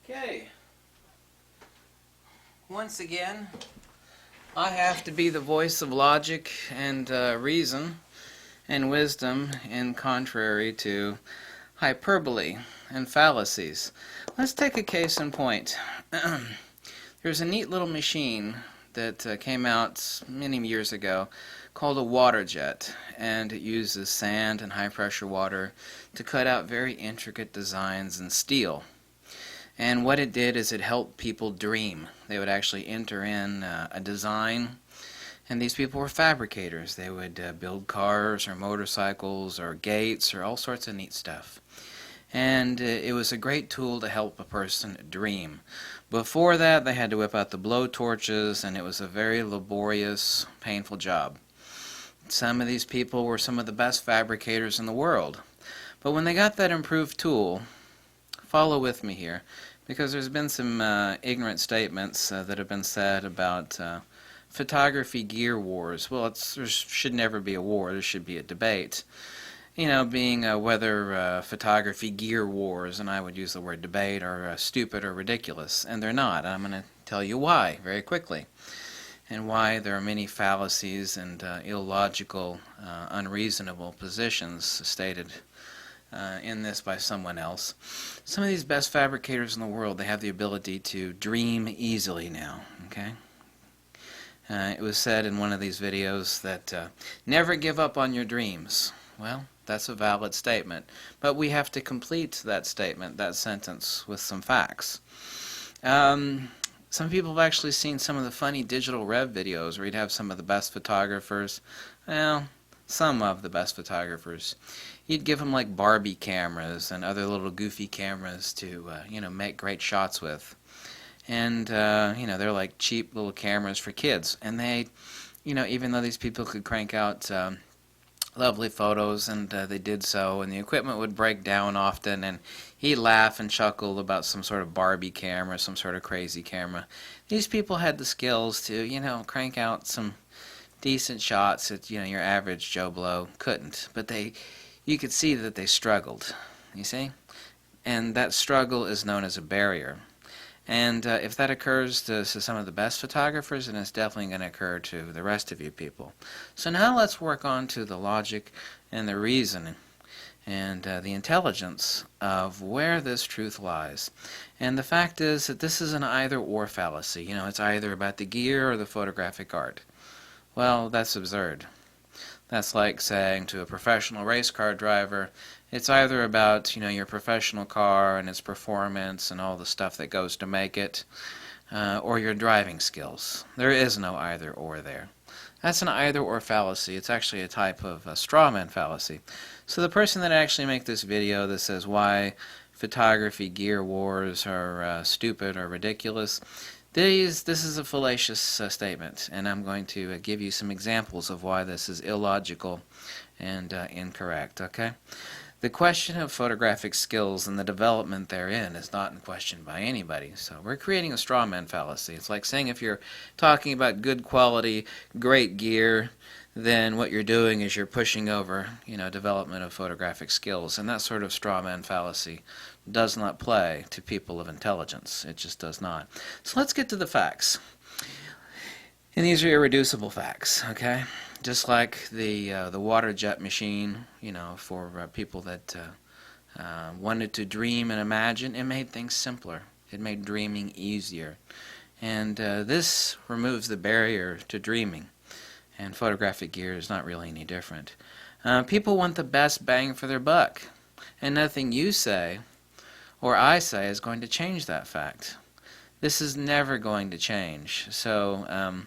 Okay, once again, I have to be the voice of logic and reason and wisdom in contrary to hyperbole and fallacies. Let's take a case in point. There's a neat little machine that came out many years ago called a water jet, and it uses sand and high pressure water to cut out very intricate designs in steel. And what it did is it helped people dream. They would actually enter in a design, and these people were fabricators. They would build cars or motorcycles or gates or all sorts of neat stuff. And it was a great tool to help a person dream. Before that, they had to whip out the blow torches, and it was a very laborious, painful job. Some of these people were some of the best fabricators in the world. But when they got that improved tool, follow with me here, because there's been some ignorant statements that have been said about photography gear wars. Well, there should never be a war. There should be a debate. You know, being whether photography gear wars, and I would use the word debate, are stupid or ridiculous. And they're not. I'm going to tell you why very quickly, and why there are many fallacies and illogical, unreasonable positions stated in this by someone else. Some of these best fabricators in the world, they have the ability to dream easily now, okay? It was said in one of these videos that never give up on your dreams. Well, that's a valid statement, but we have to complete that statement, that sentence, with some facts. Some people have actually seen some of the funny digital rev videos where you'd have some of the best photographers, well, some of the best photographers. You'd give them like Barbie cameras and other little goofy cameras to, make great shots with. And, they're like cheap little cameras for kids. And they, even though these people could crank out lovely photos, and they did so, and the equipment would break down often, and he'd laugh and chuckle about some sort of Barbie camera, some sort of crazy camera. These people had the skills to, crank out some decent shots that, your average Joe Blow couldn't. But you could see that they struggled, you see? And that struggle is known as a barrier. And if that occurs to some of the best photographers, then it's definitely going to occur to the rest of you people. So now let's work on to the logic and the reason and the intelligence of where this truth lies. And the fact is that this is an either-or fallacy. It's either about the gear or the photographic art. Well, that's absurd. That's like saying to a professional race car driver, it's either about, your professional car and its performance and all the stuff that goes to make it, or your driving skills. There is no either or there. That's an either or fallacy. It's actually a type of straw man fallacy. So the person that actually made this video that says why photography gear wars are stupid or ridiculous, this is a fallacious statement, and I'm going to give you some examples of why this is illogical and incorrect, okay? The question of photographic skills and the development therein is not in question by anybody. So we're creating a straw man fallacy. It's like saying if you're talking about good quality, great gear, then what you're doing is you're pushing over, development of photographic skills. And that sort of straw man fallacy does not play to people of intelligence. It just does not. So let's get to the facts. And these are irreducible facts, okay? Just like the water jet machine, for people that wanted to dream and imagine, it made things simpler. It made dreaming easier. And this removes the barrier to dreaming. And photographic gear is not really any different. People want the best bang for their buck. And nothing you say or I say is going to change that fact. This is never going to change. So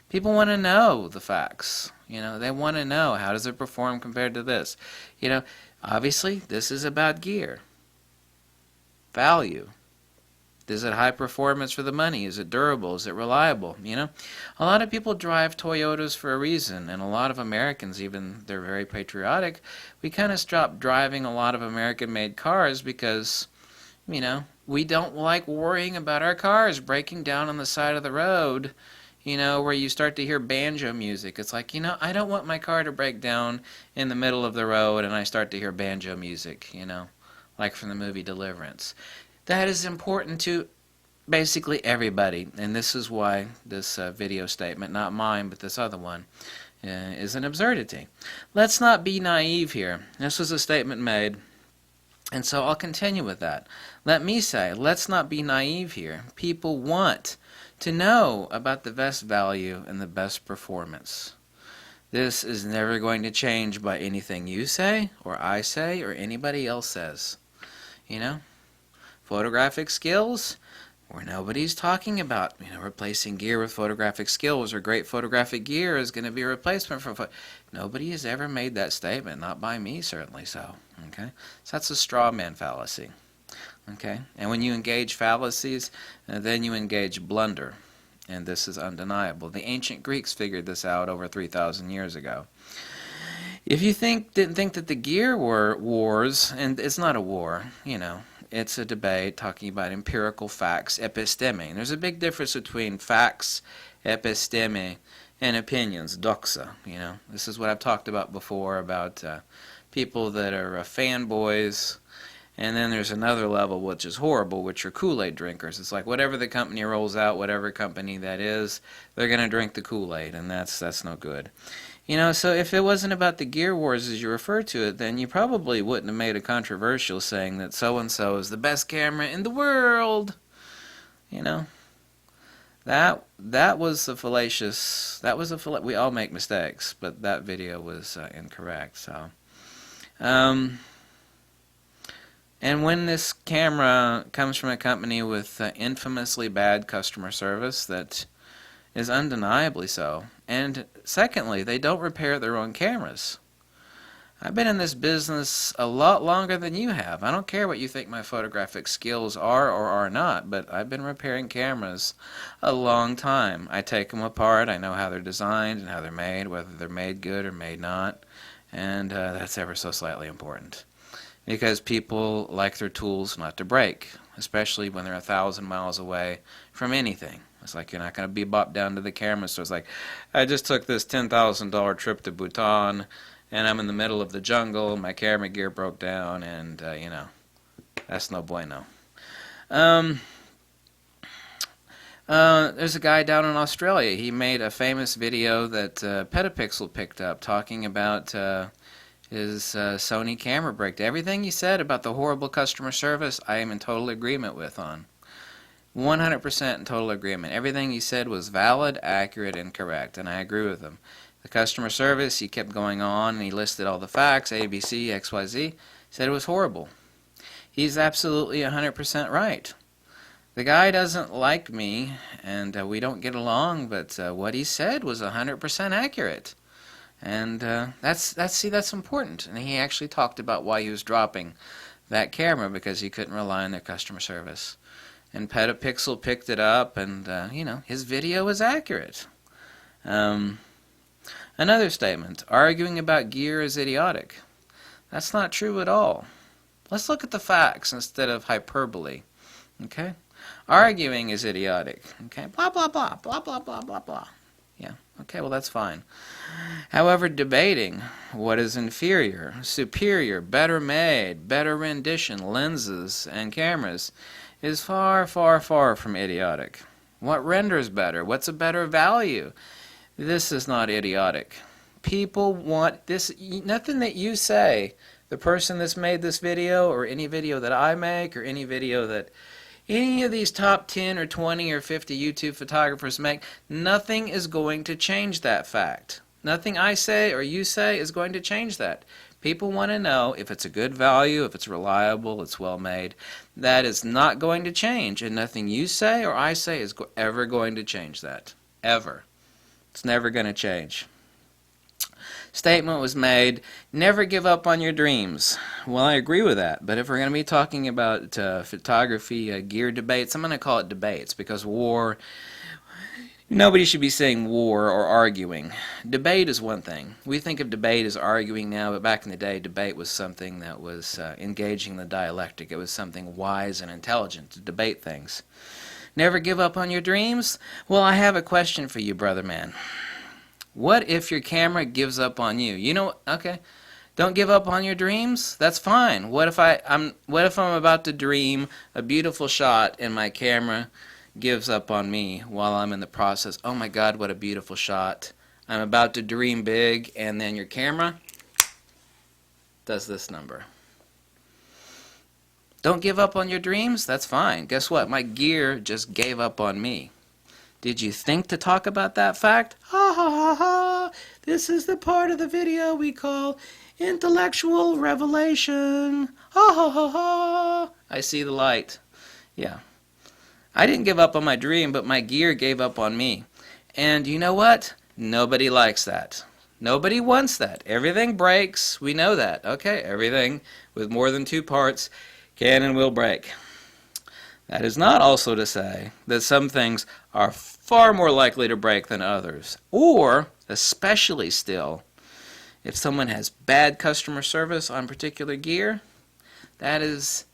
people want to know the facts. They want to know, how does it perform compared to this? Obviously, this is about gear. Value. Is it high performance for the money? Is it durable? Is it reliable? A lot of people drive Toyotas for a reason, and a lot of Americans, even they're very patriotic, we kind of stopped driving a lot of American-made cars because, we don't like worrying about our cars breaking down on the side of the road, where you start to hear banjo music. It's like, I don't want my car to break down in the middle of the road and I start to hear banjo music, like from the movie Deliverance. That is important to basically everybody, and this is why this video statement, not mine, but this other one, is an absurdity. Let's not be naive here. This was a statement made, and so I'll continue with that. Let me say, let's not be naive here. People want to know about the best value and the best performance. This is never going to change by anything you say, or I say, or anybody else says. You know? Photographic skills, where nobody's talking about, replacing gear with photographic skills, or great photographic gear is going to be a replacement for nobody has ever made that statement, not by me certainly so. Okay, so that's a straw man fallacy. Okay, and when you engage fallacies, then you engage blunder, and this is undeniable. The ancient Greeks figured this out over 3,000 years ago. If you didn't think that the gear were wars, and it's not a war, it's a debate talking about empirical facts, episteme. There's a big difference between facts, episteme, and opinions, doxa. This is what I've talked about before about people that are fanboys, and then there's another level which is horrible, which are Kool-Aid drinkers. It's like whatever the company rolls out, whatever company that is, they're going to drink the Kool-Aid, and that's no good. So if it wasn't about the gear wars as you refer to it, then you probably wouldn't have made a controversial saying that so-and-so is the best camera in the world. That was a fallacious, we all make mistakes, but that video was incorrect. So, and when this camera comes from a company with infamously bad customer service, that is undeniably so. And secondly, they don't repair their own cameras. I've been in this business a lot longer than you have. I don't care what you think my photographic skills are or are not, but I've been repairing cameras a long time. I take them apart. I know how they're designed and how they're made, whether they're made good or made not. And that's ever so slightly important. Because people like their tools not to break, especially when they're 1,000 miles away from anything. It's like you're not going to be bopped down to the camera store. It's like, I just took this $10,000 trip to Bhutan, and I'm in the middle of the jungle, my camera gear broke down, and, that's no bueno. There's a guy down in Australia. He made a famous video that Petapixel picked up talking about his Sony camera breakdown. Everything he said about the horrible customer service, I am in total agreement with on. 100% in total agreement. Everything he said was valid, accurate, and correct, and I agree with him. The customer service, he kept going on, and he listed all the facts, A, B, C, X, Y, Z, said it was horrible. He's absolutely 100% right. The guy doesn't like me, and we don't get along, but what he said was 100% accurate. And that's important. And he actually talked about why he was dropping that camera, because he couldn't rely on their customer service. And Petapixel picked it up, and his video was accurate. Another statement: arguing about gear is idiotic. That's not true at all. Let's look at the facts instead of hyperbole. Okay? Arguing is idiotic. Okay? Blah blah blah blah blah blah blah blah. Yeah. Okay, well that's fine. However, debating what is inferior, superior, better made, better rendition, lenses, and cameras is far, far, far from idiotic. What renders better? What's a better value? This is not idiotic. People want this. Nothing that you say, the person that's made this video, or any video that I make, or any video that any of these top 10 or 20 or 50 YouTube photographers make, nothing is going to change that fact. Nothing I say or you say is going to change that. People want to know if it's a good value, if it's reliable, it's well made. That is not going to change, and nothing you say or I say is ever going to change that. Ever. It's never going to change. Statement was made, never give up on your dreams. Well, I agree with that, but if we're going to be talking about photography gear debates, I'm going to call it debates, because war, nobody should be saying war or arguing. Debate is one thing. We think of debate as arguing now, but back in the day, debate was something that was engaging the dialectic. It was something wise and intelligent to debate things. Never give up on your dreams? Well, I have a question for you, brother man. What if your camera gives up on you? Okay, don't give up on your dreams? That's fine. What if I'm about to dream a beautiful shot and my camera gives up on me while I'm in the process. Oh my God, what a beautiful shot. I'm about to dream big, and then your camera does this number. Don't give up on your dreams? That's fine. Guess what? My gear just gave up on me. Did you think to talk about that fact? Ha ha ha ha! This is the part of the video we call intellectual revelation. Ha ha ha ha! I see the light. Yeah. I didn't give up on my dream, but my gear gave up on me. And you know what? Nobody likes that. Nobody wants that. Everything breaks. We know that. Okay, everything with more than two parts can and will break. That is not also to say that some things are far more likely to break than others. Or, especially still, if someone has bad customer service on particular gear, that is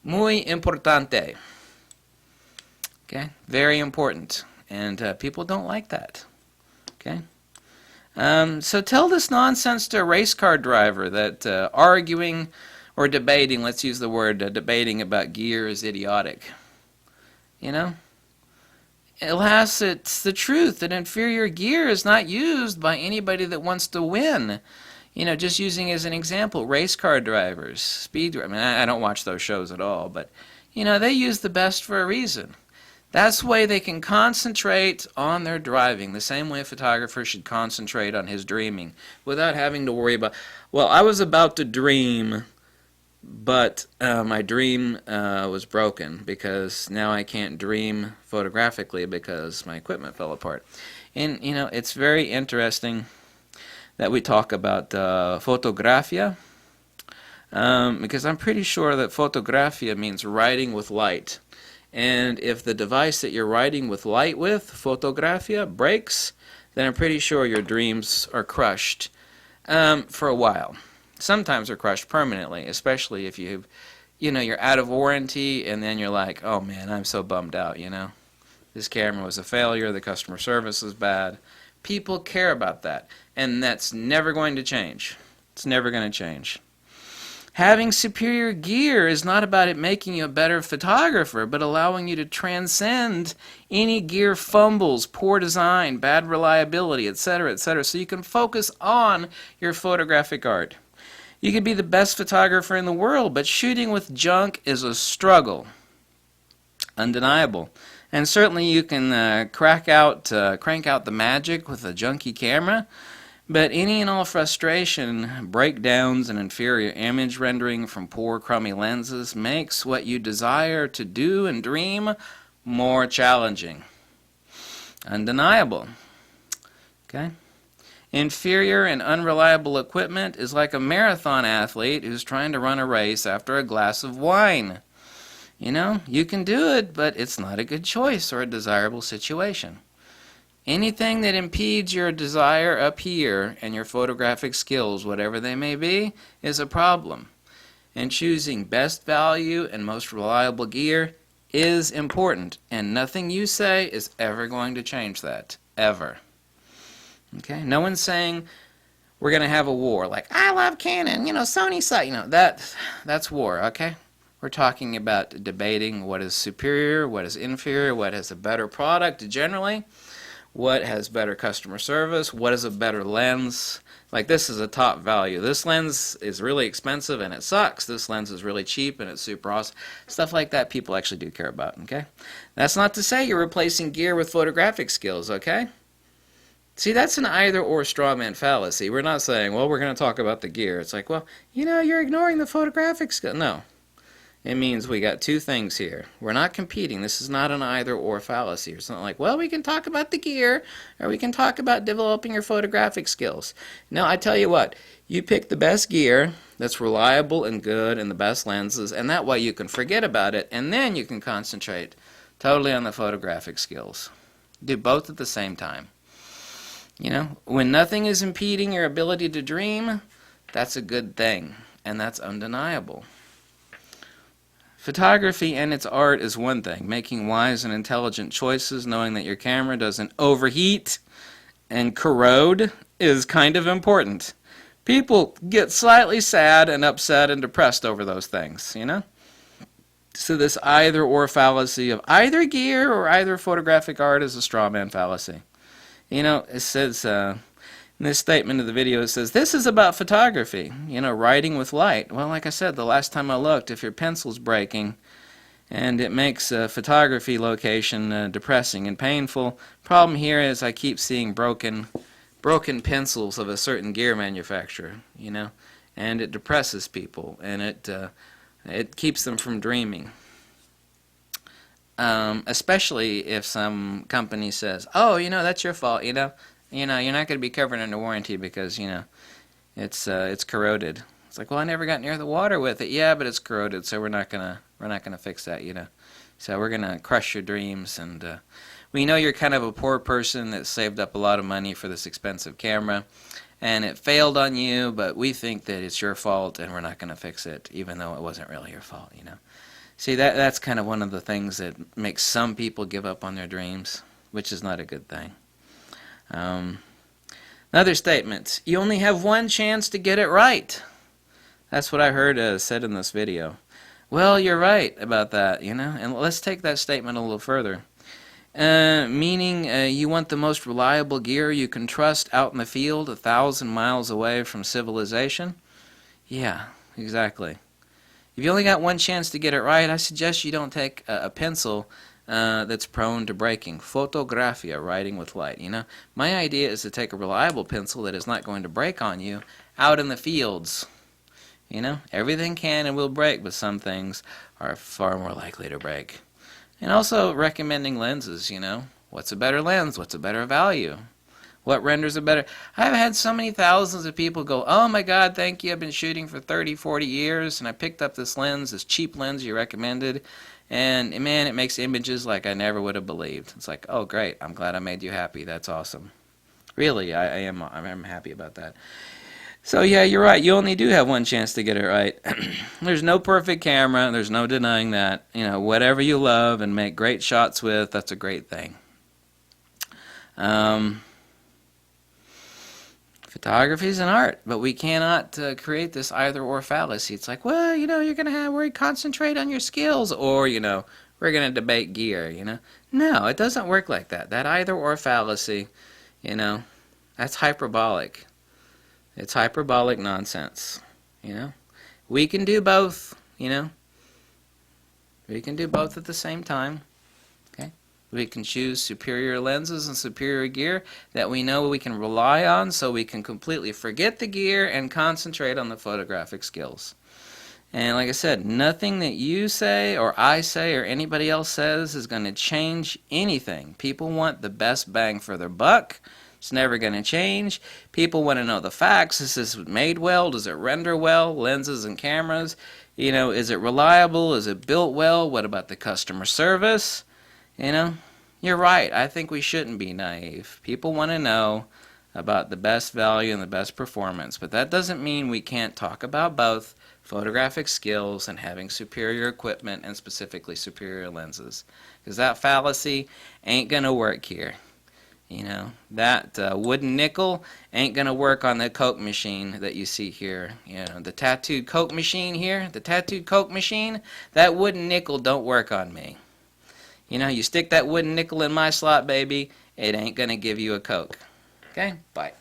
muy importante. Okay, very important. And people don't like that. Okay. So tell this nonsense to a race car driver that arguing or debating, let's use the word debating about gear is idiotic. You know? Alas, it's the truth that inferior gear is not used by anybody that wants to win. You know, just using as an example, race car drivers, I mean, I don't watch those shows at all, but, you know, they use the best for a reason. That's the way they can concentrate on their driving, the same way a photographer should concentrate on his dreaming, without having to worry about, well, I was about to dream, but my dream was broken because now I can't dream photographically because my equipment fell apart. And, you know, it's very interesting that we talk about Photografia, because I'm pretty sure that Photografia means writing with light. And if the device that you're writing with light with, Photografia, breaks, then I'm pretty sure your dreams are crushed for a while. Sometimes they're crushed permanently, especially if you're out of warranty, and then you're like, oh man, I'm so bummed out, you know. This camera was a failure, the customer service is bad. People care about that, and that's never going to change. It's never going to change. Having superior gear is not about it making you a better photographer, but allowing you to transcend any gear fumbles, poor design, bad reliability, etc., etc., so you can focus on your photographic art. You could be the best photographer in the world, but shooting with junk is a struggle. Undeniable. And certainly you can crank out the magic with a junky camera, but any and all frustration, breakdowns, and inferior image rendering from poor, crummy lenses makes what you desire to do and dream more challenging. Undeniable. Okay? Inferior and unreliable equipment is like a marathon athlete who's trying to run a race after a glass of wine. You know, you can do it, but it's not a good choice or a desirable situation. Anything that impedes your desire up here and your photographic skills, whatever they may be, is a problem. And choosing best value and most reliable gear is important. And nothing you say is ever going to change that. Ever. Okay? No one's saying we're going to have a war. Like, I love Canon, Sony sucks. That's war, okay? We're talking about debating what is superior, what is inferior, what has a better product generally. What has better customer service, what is a better lens. Like, this is a top value. This lens is really expensive and it sucks. This lens is really cheap and it's super awesome. Stuff like that people actually do care about, okay? That's not to say you're replacing gear with photographic skills, okay? See, that's an either-or straw man fallacy. We're not saying, well, we're going to talk about the gear. It's like, well, you're ignoring the photographic skill. No. It means we got two things here. We're not competing. This is not an either-or fallacy. It's not like, well, we can talk about the gear, or we can talk about developing your photographic skills. No, I tell you what, you pick the best gear that's reliable and good and the best lenses, and that way you can forget about it, and then you can concentrate totally on the photographic skills. Do both at the same time. When nothing is impeding your ability to dream, that's a good thing, and that's undeniable. Photography and its art is one thing. Making wise and intelligent choices, knowing that your camera doesn't overheat and corrode, is kind of important. People get slightly sad and upset and depressed over those things, So this either or fallacy of either gear or either photographic art is a straw man fallacy. You know, it says in this statement of the video, it says, this is about photography, you know, writing with light. Well, like I said, the last time I looked, if your pencil's breaking and it makes a photography location depressing and painful, problem here is I keep seeing broken pencils of a certain gear manufacturer, you know, and it depresses people, and it keeps them from dreaming. Especially if some company says, "Oh, you know, that's your fault. You're not going to be covered under warranty because it's corroded." It's like, well, I never got near the water with it. Yeah, but it's corroded, so we're not gonna fix that. So we're gonna crush your dreams, and we know you're kind of a poor person that saved up a lot of money for this expensive camera, and it failed on you, but we think that it's your fault, and we're not gonna fix it, even though it wasn't really your fault. See, that's kind of one of the things that makes some people give up on their dreams, which is not a good thing. Another statement, you only have one chance to get it right. That's what I heard said in this video. Well, you're right about that, and let's take that statement a little further. Meaning you want the most reliable gear you can trust out in the field 1,000 miles away from civilization? Yeah, exactly. If you only got one chance to get it right, I suggest you don't take a pencil that's prone to breaking. Photographia, writing with light. My idea is to take a reliable pencil that is not going to break on you out in the fields. Everything can and will break, but some things are far more likely to break. And also recommending lenses. What's a better lens? What's a better value? What renders a better? I've had so many thousands of people go, oh my God, thank you, I've been shooting for 30, 40 years, and I picked up this lens, this cheap lens you recommended, and man, it makes images like I never would have believed. It's like, oh great, I'm glad I made you happy, that's awesome. Really, I'm happy about that. So yeah, you're right, you only do have one chance to get it right. There's no perfect camera, there's no denying that. Whatever you love and make great shots with, that's a great thing. Photography is an art, but we cannot create this either-or fallacy. It's like, well, you're going to have where you concentrate on your skills, or, we're going to debate gear, No, it doesn't work like that. That either-or fallacy, that's hyperbolic. It's hyperbolic nonsense, We can do both, We can do both at the same time. We can choose superior lenses and superior gear that we know we can rely on, so we can completely forget the gear and concentrate on the photographic skills. And like I said, nothing that you say or I say or anybody else says is going to change anything. People want the best bang for their buck. It's never going to change. People want to know the facts. Is this made well? Does it render well? Lenses and cameras. Is it reliable? Is it built well? What about the customer service? You're right. I think we shouldn't be naive. People want to know about the best value and the best performance, but that doesn't mean we can't talk about both photographic skills and having superior equipment and specifically superior lenses, because that fallacy ain't going to work here. That wooden nickel ain't going to work on the Coke machine that you see here. The tattooed Coke machine here, the tattooed Coke machine, that wooden nickel don't work on me. You stick that wooden nickel in my slot, baby, it ain't going to give you a Coke. Okay? Bye.